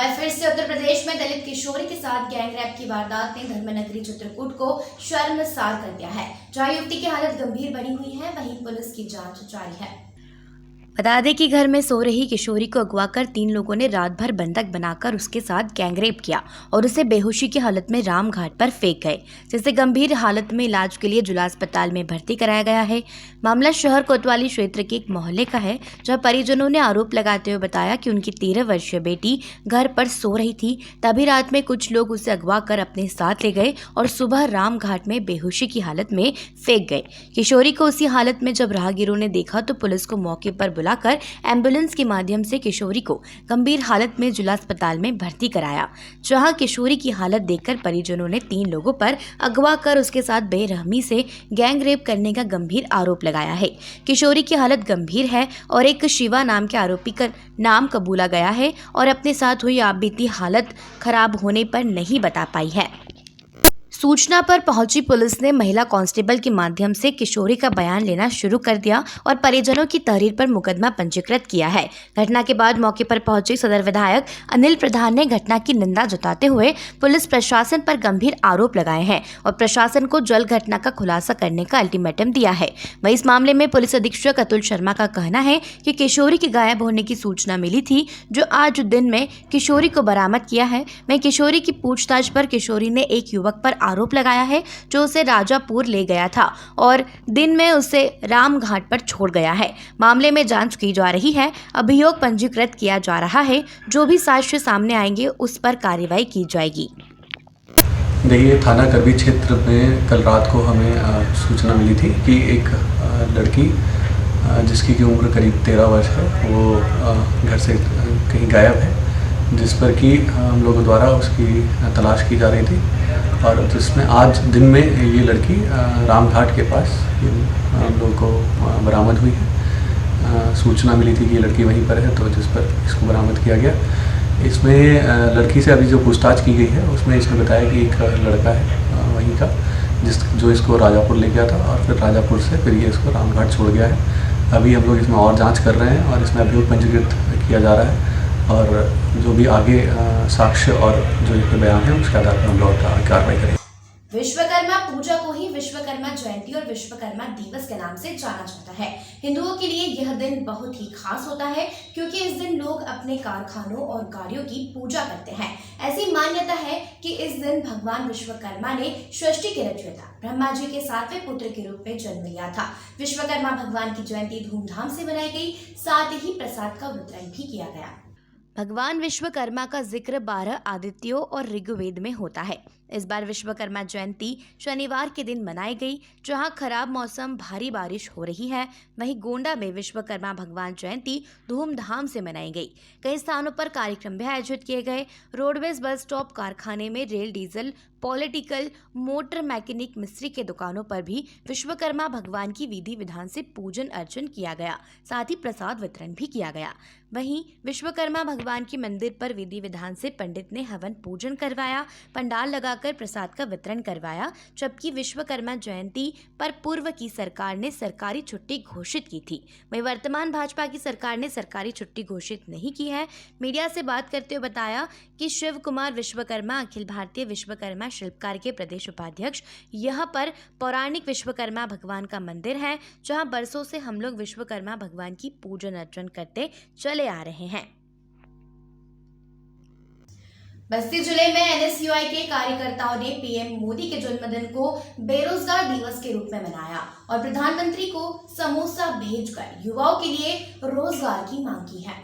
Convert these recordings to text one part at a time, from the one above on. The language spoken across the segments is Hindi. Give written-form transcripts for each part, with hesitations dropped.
बार फिर से उत्तर प्रदेश में दलित किशोरी के साथ गैंगरेप की वारदात ने धर्मनगरी चित्रकूट को शर्मसार कर दिया है। जहां युवती की हालत गंभीर बनी हुई है, वहीं पुलिस की जांच जारी है। बता दें कि घर में सो रही किशोरी को अगवा कर 3 लोगों ने रात भर बंधक बनाकर उसके साथ गैंगरेप किया और उसे बेहोशी की हालत में रामघाट पर फेंक गए, जिसे गंभीर हालत में इलाज के लिए जिला अस्पताल में भर्ती कराया गया है। मामला शहर कोतवाली क्षेत्र के एक मोहल्ले का है, जहां परिजनों ने आरोप लगाते हुए बताया कि उनकी 13 वर्षीय बेटी घर पर सो रही थी। तभी रात में कुछ लोग उसे अगवा कर अपने साथ ले गए और सुबह रामघाट में बेहोशी की हालत में फेंक गए। किशोरी को उसी हालत में जब राहगीरों ने देखा तो पुलिस को मौके पर बुलाकर एम्बुलेंस के माध्यम से किशोरी को गंभीर हालत में जिला अस्पताल में भर्ती कराया। जहां किशोरी की हालत देखकर परिजनों ने 3 लोगों पर अगवा कर उसके साथ बेरहमी से गैंग रेप करने का गंभीर आरोप लगाया है। किशोरी की हालत गंभीर है और एक शिवा नाम के आरोपी का नाम कबूला गया है और अपने साथ हुई आपबीती हालत खराब होने पर नहीं बता पाई है। सूचना पर पहुंची पुलिस ने महिला कांस्टेबल के माध्यम से किशोरी का बयान लेना शुरू कर दिया और परिजनों की तहरीर पर मुकदमा पंजीकृत किया है। घटना के बाद मौके पर पहुंचे सदर विधायक अनिल प्रधान ने घटना की निंदा जताते हुए पुलिस प्रशासन पर गंभीर आरोप लगाए हैं और प्रशासन को जल्द घटना का खुलासा करने का अल्टीमेटम दिया है। वहीं इस मामले में पुलिस अधीक्षक अतुल शर्मा का कहना है कि किशोरी के गायब होने की सूचना मिली थी, जो आज दिन में किशोरी को बरामद किया है। वहीं किशोरी की पूछताछ पर किशोरी ने एक युवक पर आरोप लगाया है, जो उसे राजापुर ले गया था और दिन में उसे रामघाट पर छोड़ गया है। मामले में जांच की जा रही है, अभियोग पंजीकृत किया जा रहा है। जो भी साक्ष्य सामने आएंगे उस पर कार्रवाई की जाएगी। देखिए, थाना करबी क्षेत्र में कल रात को हमें सूचना मिली थी कि एक लड़की जिसकी की उम्र करीब 13 वर्ष है, वो घर से कहीं गायब है, जिस पर कि हम लोगों द्वारा उसकी तलाश की जा रही थी और जिसमें आज दिन में ये लड़की रामघाट के पास हम लोगों को बरामद हुई है। सूचना मिली थी कि ये लड़की वहीं पर है, तो जिस पर इसको बरामद किया गया। इसमें लड़की से अभी जो पूछताछ की गई है उसमें इसने बताया कि एक लड़का है वहीं का जो इसको राजापुर ले गया था और फिर राजापुर से फिर ये इसको रामघाट छोड़ गया है। अभी हम लोग इसमें और जांच कर रहे हैं और इसमें अभियोग पंजीकृत किया जा रहा है और जो भी आगे साक्ष्य और जो इसके बयान है उसके आधार पर हम लोग कार्रवाई करेंगे। विश्वकर्मा पूजा को ही विश्वकर्मा जयंती और विश्वकर्मा दिवस के नाम से जाना जाता है। हिंदुओं के लिए यह दिन बहुत ही खास होता है, क्योंकि इस दिन लोग अपने कारखानों और गाड़ियों की पूजा करते हैं। ऐसी मान्यता है कि इस दिन भगवान विश्वकर्मा ने सृष्टि के रचयिता ब्रह्मा जी के 7वें पुत्र के रूप में जन्म लिया था। विश्वकर्मा भगवान की जयंती धूमधाम से मनाई गई, साथ ही प्रसाद का वितरण भी किया गया। भगवान विश्वकर्मा का जिक्र 12 आदित्यों और ऋग्वेद में होता है। इस बार विश्वकर्मा जयंती शनिवार के दिन मनाई गई, जहां खराब मौसम, भारी बारिश हो रही है। वहीं गोंडा में विश्वकर्मा भगवान जयंती धूमधाम से मनाई गई। कई स्थानों पर कार्यक्रम भी आयोजित किए गए। रोडवेज बस स्टॉप, कारखाने में rail, diesel, political, motor mechanic, मिस्त्री के दुकानों पर भी विश्वकर्मा भगवान की विधि विधान से पूजन अर्चन किया गया, साथ ही प्रसाद वितरण भी किया गया। वहीं विश्वकर्मा भगवान के मंदिर पर विधि विधान से पंडित ने हवन पूजन करवाया, पंडाल लगाकर प्रसाद का वितरण करवाया। जबकि विश्वकर्मा जयंती पर पूर्व की सरकार ने सरकारी छुट्टी घोषित की थी, वहीं वर्तमान भाजपा की सरकार ने सरकारी छुट्टी घोषित नहीं की है। मीडिया से बात करते हुए बताया कि शिव कुमार विश्वकर्मा अखिल भारतीय विश्वकर्मा शिल्पकार के प्रदेश उपाध्यक्ष, यहाँ पर पौराणिक विश्वकर्मा भगवान का मंदिर है, जहाँ बरसों से हम लोग विश्वकर्मा भगवान की पूजन अर्चन करते चले आ रहे हैं। बस्ती जिले में एनएसयूआई के कार्यकर्ताओं ने पीएम मोदी के जन्मदिन को बेरोजगार दिवस के रूप में मनाया और प्रधानमंत्री को समोसा भेजकर युवाओं के लिए रोजगार की मांग की है।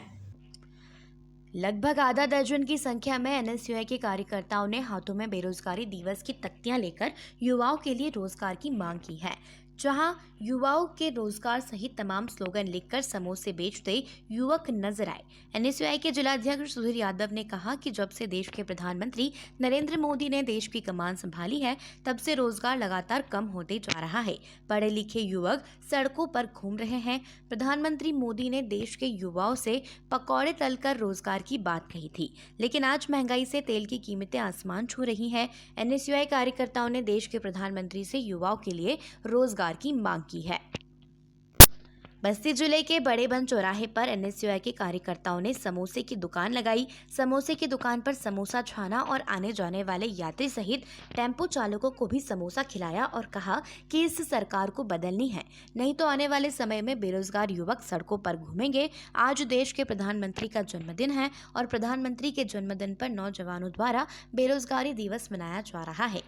लगभग आधा दर्जन की संख्या में एनएसयूआई के कार्यकर्ताओं ने हाथों में बेरोजगारी दिवस की तख्तियां लेकर युवाओं के लिए रोजगार की मांग की है, जहां युवाओं के रोजगार सहित तमाम स्लोगन लिखकर समोसे बेचते युवक नजर आए। एनएसयूआई के जिलाध्यक्ष सुधीर यादव ने कहा कि जब से देश के प्रधानमंत्री नरेंद्र मोदी ने देश की कमान संभाली है, तब से रोजगार लगातार कम होते जा रहा है। पढ़े लिखे युवक सड़कों पर घूम रहे हैं। प्रधानमंत्री मोदी ने देश के युवाओं से पकौड़े तलकर रोजगार की बात कही थी, लेकिन आज महंगाई से तेल की कीमतें आसमान छू रही हैं। एनएसयूआई कार्यकर्ताओं ने देश के प्रधानमंत्री से युवाओं के लिए रोजगार की मांग की है। बस्ती जिले के बड़े बन चौराहे पर एनएसयूआई के कार्यकर्ताओं ने समोसे की दुकान लगाई। समोसे की दुकान पर समोसा छाना और आने जाने वाले यात्री सहित टेम्पो चालकों को भी समोसा खिलाया और कहा कि इस सरकार को बदलनी है, नहीं तो आने वाले समय में बेरोजगार युवक सड़कों पर घूमेंगे। आज देश के प्रधानमंत्री का जन्मदिन है और प्रधानमंत्री के जन्मदिन पर नौजवानों द्वारा बेरोजगारी दिवस मनाया जा रहा है।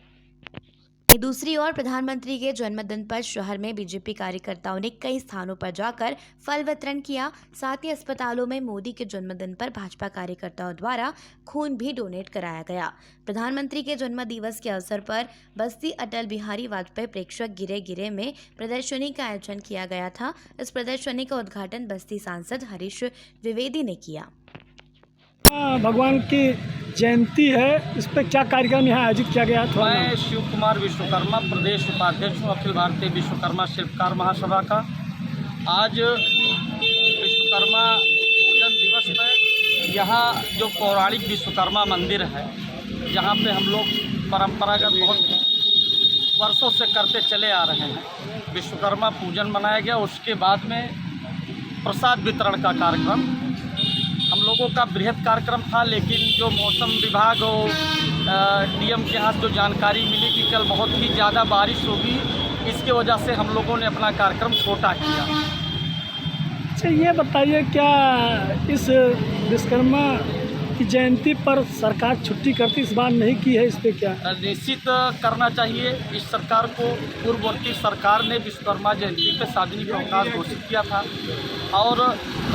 दूसरी ओर प्रधानमंत्री के जन्मदिन पर शहर में बीजेपी कार्यकर्ताओं ने कई स्थानों पर जाकर फल वितरण किया। साथ ही अस्पतालों में मोदी के जन्मदिन पर भाजपा कार्यकर्ताओं द्वारा खून भी डोनेट कराया गया। प्रधानमंत्री के जन्म दिवस के अवसर पर बस्ती अटल बिहारी वाजपेयी प्रेक्षक गिरे में प्रदर्शनी का आयोजन किया गया था। इस प्रदर्शनी का उद्घाटन बस्ती सांसद हरीश द्विवेदी ने किया। भगवान की जयंती है, इस पर क्या कार्यक्रम यहाँ आयोजित किया गया था? मैं शिव कुमार विश्वकर्मा प्रदेश उपाध्यक्ष हूँ अखिल भारतीय विश्वकर्मा शिल्पकार महासभा का। आज विश्वकर्मा पूजन दिवस पर यहाँ जो पौराणिक विश्वकर्मा मंदिर है, जहाँ पे हम लोग परंपरागत बहुत वर्षों से करते चले आ रहे हैं, विश्वकर्मा पूजन मनाया गया। उसके बाद में प्रसाद वितरण का कार्यक्रम हम लोगों का बृहद कार्यक्रम था, लेकिन जो मौसम विभाग और डीएम के यहाँ जो जानकारी मिली कि कल बहुत ही ज़्यादा बारिश होगी, इसके वजह से हम लोगों ने अपना कार्यक्रम छोटा किया। अच्छा, ये बताइए क्या इस विश्वकर्मा की जयंती पर सरकार छुट्टी करती, इस बार नहीं की है, इस पर क्या? निश्चित करना चाहिए। इस सरकार को पूर्ववर्ती सरकार ने विश्वकर्मा जयंती पे सार्वजनिक अवकाश घोषित किया था और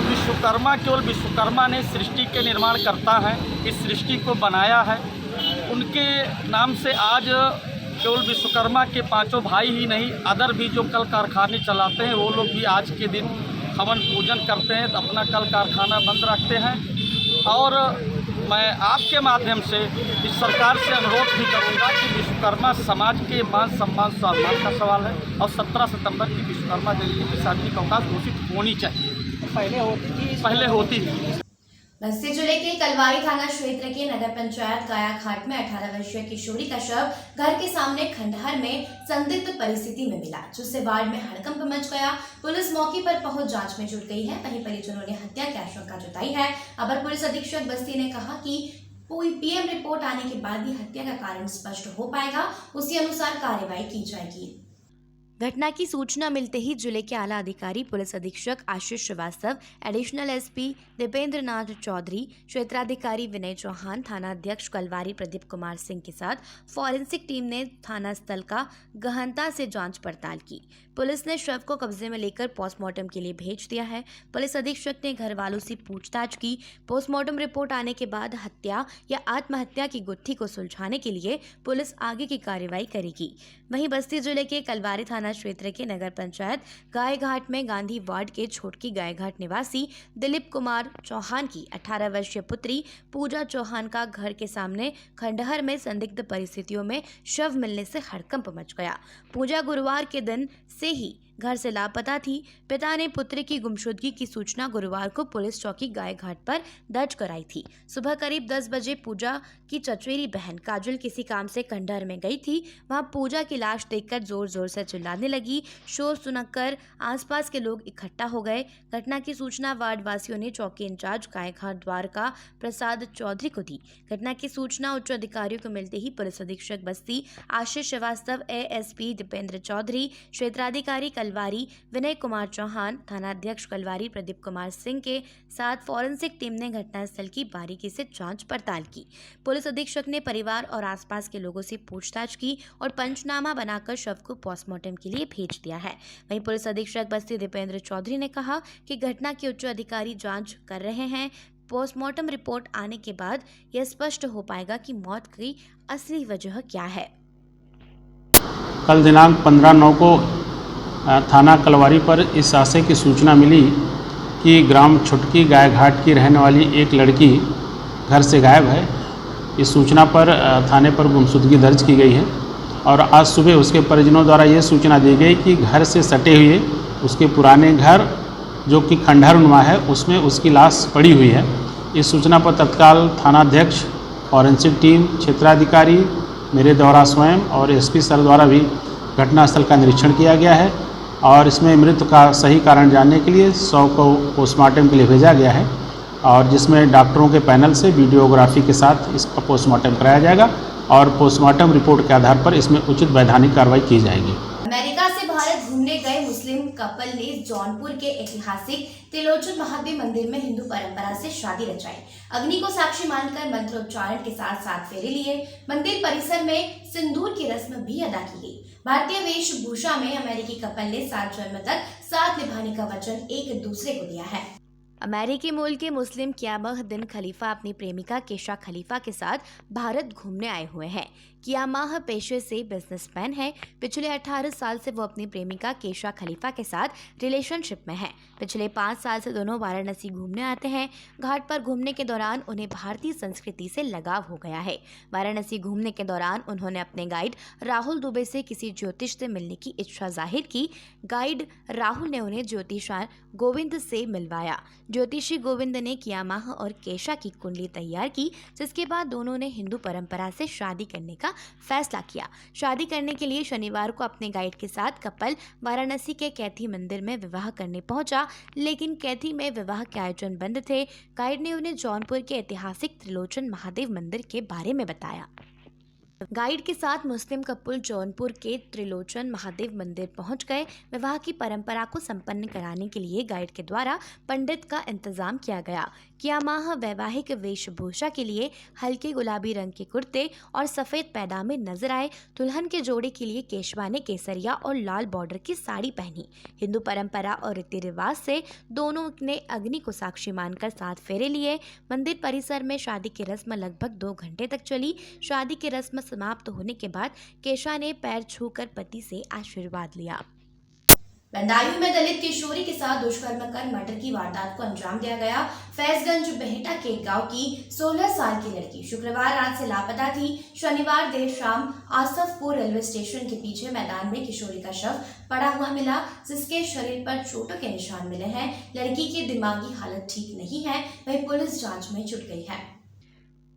विश्वकर्मा केवल विश्वकर्मा ने सृष्टि के निर्माण करता है, इस सृष्टि को बनाया है। उनके नाम से आज केवल विश्वकर्मा के पांचों भाई ही नहीं, अदर भी जो कल कारखाने चलाते हैं वो लोग भी आज के दिन हवन पूजन करते हैं, अपना कल कारखाना बंद रखते हैं। और मैं आपके माध्यम से इस सरकार से अनुरोध भी करूंगा कि विश्वकर्मा समाज के मान सम्मान स्वाभिमान का सवाल है और 17 सितंबर की विश्वकर्मा जयंती की सार्वजनिक अवकाश घोषित होनी चाहिए। पहले होती थी। बस्ती जिले के कलवारी थाना क्षेत्र के नगर पंचायत गायाघाट में 18 वर्षीय किशोरी का शव घर के सामने खंडहर में संदिग्ध परिस्थिति में मिला, जिससे वार्ड में हड़कंप मच गया। पुलिस मौके पर पहुंच जांच में जुट गई है। वहीं परिजनों ने हत्या की आशंका जताई है। अपर पुलिस अधीक्षक बस्ती ने कहा कि पीएम रिपोर्ट आने के बाद ही हत्या का कारण स्पष्ट हो पाएगा, उसी अनुसार कार्रवाई की जाएगी। घटना की सूचना मिलते ही जिले के आला अधिकारी पुलिस अधीक्षक आशीष श्रीवास्तव, एडिशनल एसपी दीपेंद्र नाथ चौधरी, क्षेत्राधिकारी विनय चौहान, थाना अध्यक्ष कलवारी प्रदीप कुमार सिंह के साथ फॉरेंसिक टीम ने थाना स्थल का गहनता से जांच पड़ताल की। पुलिस ने शव को कब्जे में लेकर पोस्टमार्टम के लिए भेज दिया है। पुलिस अधीक्षक ने घर वालों से पूछताछ की। पोस्टमार्टम रिपोर्ट आने के बाद हत्या या आत्महत्या की गुत्थी को सुलझाने के लिए पुलिस आगे की कार्रवाई करेगी। वहीं बस्ती जिले के कलवारी थाना क्षेत्र के नगर पंचायत गायघाट में गांधी वार्ड के छोटकी गायघाट निवासी दिलीप कुमार चौहान की 18 वर्षीय पुत्री पूजा चौहान का घर के सामने खंडहर में संदिग्ध परिस्थितियों में शव मिलने से हड़कंप मच गया। पूजा गुरुवार के दिन से ही घर से लापता थी। पिता ने पुत्री की गुमशुदगी की सूचना गुरुवार को पुलिस चौकी गायघाट पर दर्ज कराई थी। सुबह करीब 10 बजे पूजा की चचेरी बहन काजल किसी काम से खंडहर में गई थी। वहां पूजा की लाश देखकर जोर जोर से चिल्लाने लगी। शोर सुनकर आसपास के लोग इकट्ठा हो गए। घटना की सूचना वार्ड वासियों ने चौकी इंचार्ज गायघाट द्वारका प्रसाद चौधरी को दी। घटना की सूचना उच्च अधिकारियों को मिलते ही पुलिस अधीक्षक बस्ती आशीष श्रीवास्तव, एएसपी दीपेंद्र चौधरी, क्षेत्राधिकारी कलवारी विनय कुमार चौहान, थाना अध्यक्ष कलवारी प्रदीप कुमार सिंह के साथ फॉरेंसिक टीम ने घटनास्थल की बारीकी से जांच पड़ताल की। पुलिस अधीक्षक ने परिवार और आसपास के लोगों से पूछताछ की और पंचनामा बनाकर शव को पोस्टमार्टम के लिए भेज दिया है। वहीं पुलिस अधीक्षक बस्ती दीपेंद्र चौधरी ने कहा कि घटना के उच्च अधिकारी जांच कर रहे हैं। पोस्टमार्टम रिपोर्ट आने के बाद यह स्पष्ट हो पाएगा कि मौत की असली वजह क्या है। कल दिनांक 15/9 को थाना कलवारी पर इस आशय की सूचना मिली कि ग्राम छुटकी गायघाट की रहने वाली एक लड़की घर से गायब है। इस सूचना पर थाने पर गुमशुदगी दर्ज की गई है और आज सुबह उसके परिजनों द्वारा ये सूचना दी गई कि घर से सटे हुए उसके पुराने घर जो कि खंडहरनुमा है उसमें उसकी लाश पड़ी हुई है। इस सूचना पर तत्काल थानाध्यक्ष, फॉरेंसिक टीम, क्षेत्राधिकारी, मेरे द्वारा स्वयं और एसपी सर द्वारा भी घटनास्थल का निरीक्षण किया गया है और इसमें मृत का सही कारण जानने के लिए शव को पोस्टमार्टम के लिए भेजा गया है और जिसमें डॉक्टरों के पैनल से वीडियोग्राफी के साथ इसका पोस्टमार्टम कराया जाएगा और पोस्टमार्टम रिपोर्ट के आधार पर इसमें उचित वैधानिक कार्रवाई की जाएगी। अमेरिका से भारत घूमने गए मुस्लिम कपल ने जौनपुर के ऐतिहासिक त्रिलोचन महादेव मंदिर में हिंदू परंपरा से शादी रचाई। अग्नि को साक्षी मानकर मंत्रोच्चारण के साथ 7 फेरे लिए। मंदिर परिसर में सिंदूर की रस्म भी अदा की गई। भारतीय वेशभूषा में अमेरिकी कपल ने 7 जन्म तक साथ निभाने का वचन एक दूसरे को दिया है। अमेरिकी मूल के मुस्लिम कियामह दिन खलीफा अपनी प्रेमिका केशा खलीफा के साथ भारत घूमने आए हुए हैं। कियामह पेशे से बिजनेसमैन है। पिछले 18 साल से वो अपनी प्रेमिका केशा खलीफा के साथ रिलेशनशिप में है। पिछले 5 साल से दोनों वाराणसी घूमने आते हैं। घाट पर घूमने के दौरान उन्हें भारतीय संस्कृति से लगाव हो गया है। वाराणसी घूमने के दौरान उन्होंने अपने गाइड राहुल दुबे से किसी ज्योतिष से मिलने की इच्छा जाहिर की। गाइड राहुल ने उन्हें ज्योतिषार गोविंद से मिलवाया। ज्योतिषी गोविंद ने कियामह और केशा की कुंडली तैयार की, जिसके बाद दोनों ने हिंदू परंपरा से शादी करने का फैसला किया। शादी करने के लिए शनिवार को अपने गाइड के साथ कपल वाराणसी के कैथी मंदिर में विवाह करने पहुंचा, लेकिन कैथी में विवाह के आयोजन बंद थे। गाइड ने उन्हें जौनपुर के ऐतिहासिक त्रिलोचन महादेव मंदिर के बारे में बताया। गाइड के साथ मुस्लिम कपल जौनपुर के त्रिलोचन महादेव मंदिर पहुंच गए। विवाह की परंपरा को संपन्न कराने के लिए गाइड के द्वारा पंडित का इंतजाम किया गया। कियामह वैवाहिक वेशभूषा के लिए हल्के गुलाबी रंग के कुर्ते और सफेद पैजामे नजर आए। दुल्हन के जोड़े के लिए केशवा ने केसरिया और लाल बॉर्डर की साड़ी पहनी। हिंदू परंपरा और रीति रिवाज से दोनों ने अग्नि को साक्षी मानकर 7 फेरे लिए। मंदिर परिसर में शादी की रस्म लगभग 2 घंटे तक चली। शादी की रस्म समाप्त होने के बाद केशा ने पैर छूकर पति से आशीर्वाद लिया। बंदायूं में दलित किशोरी के साथ दुष्कर्म कर मर्डर की वारदात को अंजाम दिया गया। फैजगंज बेहटा के गांव की 16 साल की लड़की शुक्रवार रात से लापता थी। शनिवार देर शाम आसफपुर रेलवे स्टेशन के पीछे मैदान में किशोरी का शव पड़ा हुआ मिला, जिसके शरीर पर चोटों के निशान मिले हैं। लड़की की दिमागी हालत ठीक नहीं है, वहीं पुलिस जांच में जुट गई है।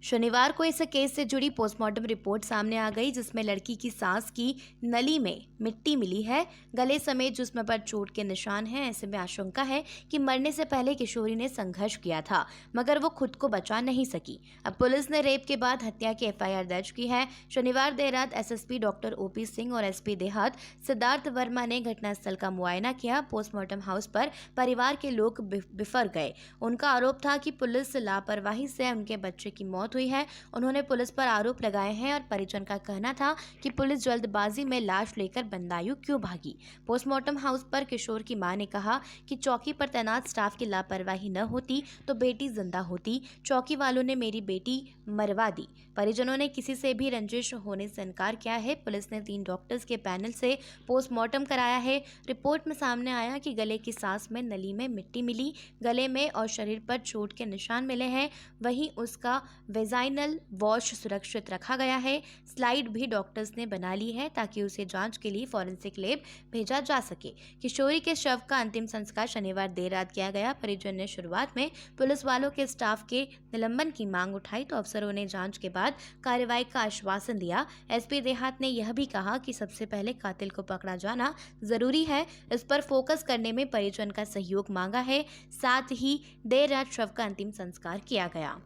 शनिवार को इस केस से जुड़ी पोस्टमार्टम रिपोर्ट सामने आ गई, जिसमें लड़की की सांस की नली में मिट्टी मिली है। गले समेत जिस्म पर चोट के निशान हैं। ऐसे में आशंका है कि मरने से पहले किशोरी ने संघर्ष किया था, मगर वो खुद को बचा नहीं सकी। अब पुलिस ने रेप के बाद हत्या की FIR दर्ज की है। शनिवार देर रात SSP डॉक्टर OP सिंह और SP देहात सिद्धार्थ वर्मा ने घटनास्थल का मुआयना किया। पोस्टमार्टम हाउस पर परिवार के लोग बिफर गए। उनका आरोप था कि पुलिस लापरवाही से उनके बच्चे की मौत हुई है। उन्होंने पुलिस पर आरोप लगाए हैं और परिजन का कहना था कि पुलिस जल्दबाजी में लाश लेकर बंदायूं क्यों भागी। पोस्टमार्टम हाउस पर किशोर की मां ने कहा कि चौकी पर तैनात स्टाफ की लापरवाही न होती तो बेटी जिंदा होती। चौकी वालों ने मेरी बेटी मरवा दी। परिजनों ने किसी से भी रंजिश होने से इनकार किया है। पुलिस ने 3 डॉक्टर्स के पैनल से पोस्टमार्टम कराया है। रिपोर्ट में सामने आया कि गले की सांस में नली में मिट्टी मिली, गले में और शरीर पर चोट के निशान मिले हैं। वहीं उसका वेजाइनल वॉश सुरक्षित रखा गया है। स्लाइड भी डॉक्टर्स ने बना ली है ताकि उसे जांच के लिए फॉरेंसिक लैब भेजा जा सके। किशोरी के शव का अंतिम संस्कार शनिवार देर रात किया गया। परिजन ने शुरुआत में पुलिस वालों के स्टाफ के निलंबन की मांग उठाई तो अफसरों ने जांच के बाद कार्रवाई का आश्वासन दिया। SP देहात ने यह भी कहा कि सबसे पहले कातिल को पकड़ा जाना जरूरी है। इस पर फोकस करने में परिजन का सहयोग मांगा है। साथ ही देर रात शव का अंतिम संस्कार किया गया।